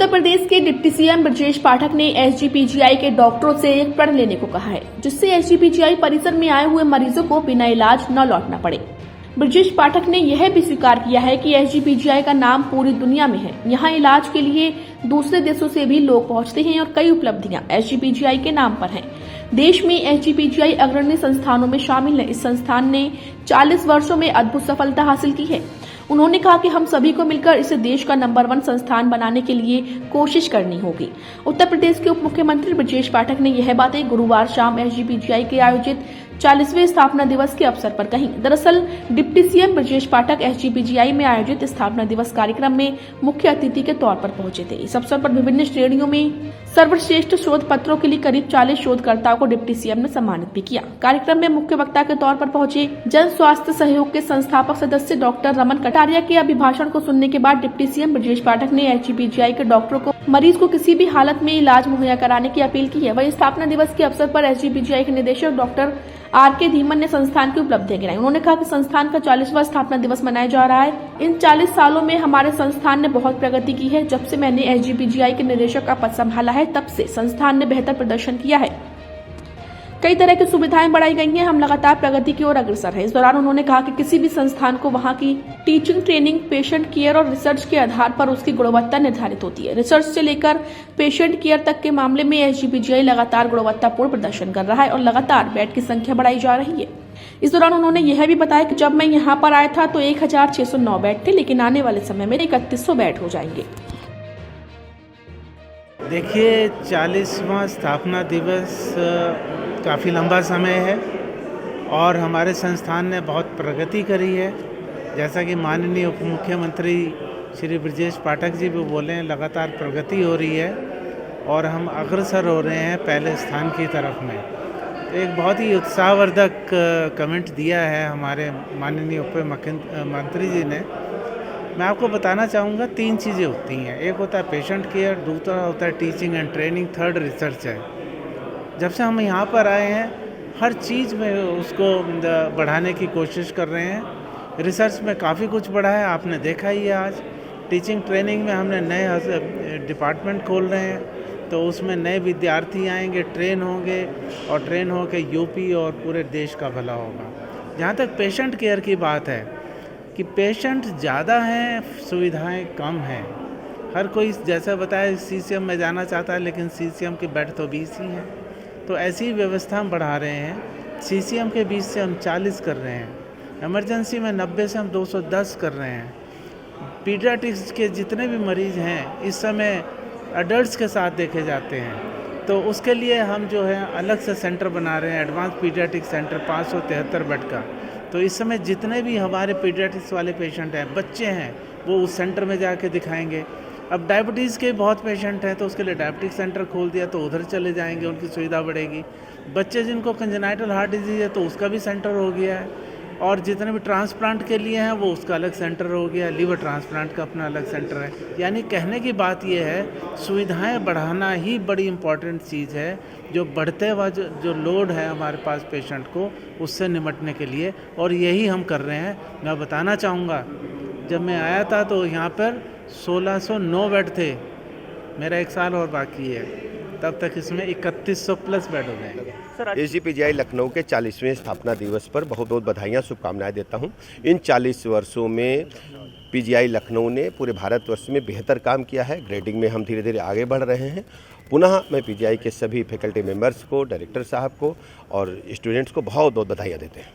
उत्तर प्रदेश के deputy CM Brajesh Pathak ने SGPGI के डॉक्टरों से एक प्रण लेने को कहा है, जिससे एसजीपीजीआई परिसर में आए हुए मरीजों को बिना इलाज न लौटना पड़े। ब्रजेश पाठक ने यह भी स्वीकार किया है कि एसजीपीजीआई का नाम पूरी दुनिया में है। यहाँ इलाज के लिए दूसरे देशों से भी लोग पहुंचते हैं और कई उपलब्धियां एसजीपीजीआई के नाम पर हैं। देश में एसजीपीजीआई अग्रणी संस्थानों में शामिल है। इस संस्थान ने 40 वर्षों में अद्भुत सफलता हासिल की है। उन्होंने कहा कि हम सभी को मिलकर इसे देश का नंबर 1 संस्थान बनाने के लिए कोशिश करनी होगी। उत्तर प्रदेश के उप मुख्यमंत्री ब्रजेश पाठक ने यह बातें गुरुवार शाम एसजीपीजीआई के आयोजित 40वें स्थापना दिवस के अवसर पर कही। दरअसल deputy CM Brajesh Pathak SGPGI में आयोजित स्थापना दिवस कार्यक्रम में मुख्य अतिथि के तौर पर पहुंचे थे। इस अवसर पर विभिन्न श्रेणियों में सर्वश्रेष्ठ शोध पत्रों के लिए करीब 40 शोधकर्ताओं को डिप्टी सीएम ने सम्मानित भी किया। कार्यक्रम में मुख्य वक्ता के तौर पर पहुंचे जन स्वास्थ्य सहयोग के संस्थापक सदस्य डॉक्टर रमन कटारिया के अभिभाषण को सुनने के बाद डिप्टी सीएम ब्रजेश पाठक ने एसजीपीजीआई के डॉक्टरों को मरीज को किसी भी हालत में इलाज मुहैया कराने की अपील की है। वहीं स्थापना दिवस के अवसर पर एसजीपीजीआई के निदेशक डॉक्टर आर.के. धीमन ने संस्थान की उपलब्धियां गिनाई। उन्होंने कहा कि संस्थान का 40वां स्थापना दिवस मनाया जा रहा है। इन 40 सालों में हमारे संस्थान ने बहुत प्रगति की है। जब से मैंने एसजीपीजीआई के निदेशक का पद संभाला है, तब से संस्थान ने बेहतर प्रदर्शन किया है। कई तरह की सुविधाएं बढ़ाई गई हैं। हम लगातार प्रगति की ओर अग्रसर हैं। इस दौरान उन्होंने कहा कि किसी भी संस्थान को वहां की टीचिंग, ट्रेनिंग, पेशेंट केयर और रिसर्च के आधार पर उसकी गुणवत्ता निर्धारित होती है। रिसर्च से लेकर पेशेंट केयर तक के मामले में एसजीपीजीआई लगातार गुणवत्तापूर्ण प्रदर्शन कर रहा है और लगातार बेड की संख्या बढ़ाई जा रही है। इस दौरान उन्होंने यह भी बताया कि जब मैं यहाँ पर आया था तो 1609 बेड थे, लेकिन आने वाले समय में 3100 बेड हो जाएंगे। देखिए, 40वां स्थापना दिवस काफ़ी लंबा समय है और हमारे संस्थान ने बहुत प्रगति करी है। जैसा कि माननीय उप मुख्यमंत्री श्री ब्रजेश पाठक जी भी बोले हैं, लगातार प्रगति हो रही है और हम अग्रसर हो रहे हैं पहले स्थान की तरफ में। तो एक बहुत ही उत्साहवर्धक कमेंट दिया है हमारे माननीय उप मुख्यमंत्री जी ने। मैं आपको बताना चाहूँगा, 3 चीज़ें होती हैं। एक होता है पेशेंट केयर, दूसरा होता है teaching and training, third research है। जब से हम यहाँ पर आए हैं, हर चीज़ में उसको बढ़ाने की कोशिश कर रहे हैं। रिसर्च में काफ़ी कुछ बढ़ा है, आपने देखा ही है आज। टीचिंग ट्रेनिंग में हमने नए डिपार्टमेंट खोल रहे हैं, तो उसमें नए विद्यार्थी आएंगे, ट्रेन होंगे और ट्रेन होकर यूपी और पूरे देश का भला होगा। जहाँ तक पेशेंट केयर की बात है कि पेशेंट ज़्यादा हैं, सुविधाएं कम हैं। हर कोई जैसा बताया सीसीएम में जाना चाहता है, लेकिन सीसीएम के बेड तो 20 ही हैं। तो ऐसी व्यवस्था हम बढ़ा रहे हैं। सीसीएम के 20 से हम 40 कर रहे हैं। इमरजेंसी में 90 से हम 210 कर रहे हैं। पीडियाट्रिक्स के जितने भी मरीज़ हैं इस समय एडल्ट्स के साथ देखे जाते हैं, तो उसके लिए हम जो है अलग से सेंटर बना रहे हैं, एडवांस पीडियाट्रिक्स सेंटर 573 बेड का। तो इस समय जितने भी हमारे पीडियाट्रिक्स वाले पेशेंट हैं, बच्चे हैं, वो उस सेंटर में जाके दिखाएंगे। अब डायबिटीज़ के बहुत पेशेंट हैं, तो उसके लिए डायबिटिक सेंटर खोल दिया, तो उधर चले जाएंगे, उनकी सुविधा बढ़ेगी। बच्चे जिनको कंजेनाइटल हार्ट डिजीज़ है, तो उसका भी सेंटर हो गया है। और जितने भी ट्रांसप्लांट के लिए हैं, वो उसका अलग सेंटर हो गया। लीवर ट्रांसप्लांट का अपना अलग सेंटर है। यानी कहने की बात ये है, सुविधाएं बढ़ाना ही बड़ी इम्पॉर्टेंट चीज़ है, जो बढ़ते हुआ जो लोड है हमारे पास पेशेंट को, उससे निपटने के लिए, और यही हम कर रहे हैं। मैं बताना चाहूँगा, जब मैं आया था तो यहाँ पर 1609 बेड थे। मेरा 1 साल और बाकी है, तब तक इसमें 3100 प्लस बेड हो जाएंगे। एसजीपीजीआई लखनऊ के 40वें स्थापना दिवस पर बहुत बहुत बधाइयाँ, शुभकामनाएं देता हूं। इन 40 वर्षों में पीजीआई लखनऊ ने पूरे भारतवर्ष में बेहतर काम किया है। ग्रेडिंग में हम धीरे धीरे आगे बढ़ रहे हैं। पुनः मैं पीजीआई के सभी फैकल्टी मेंबर्स को, डायरेक्टर साहब को और स्टूडेंट्स को बहुत बहुत बधाइयाँ देते हैं।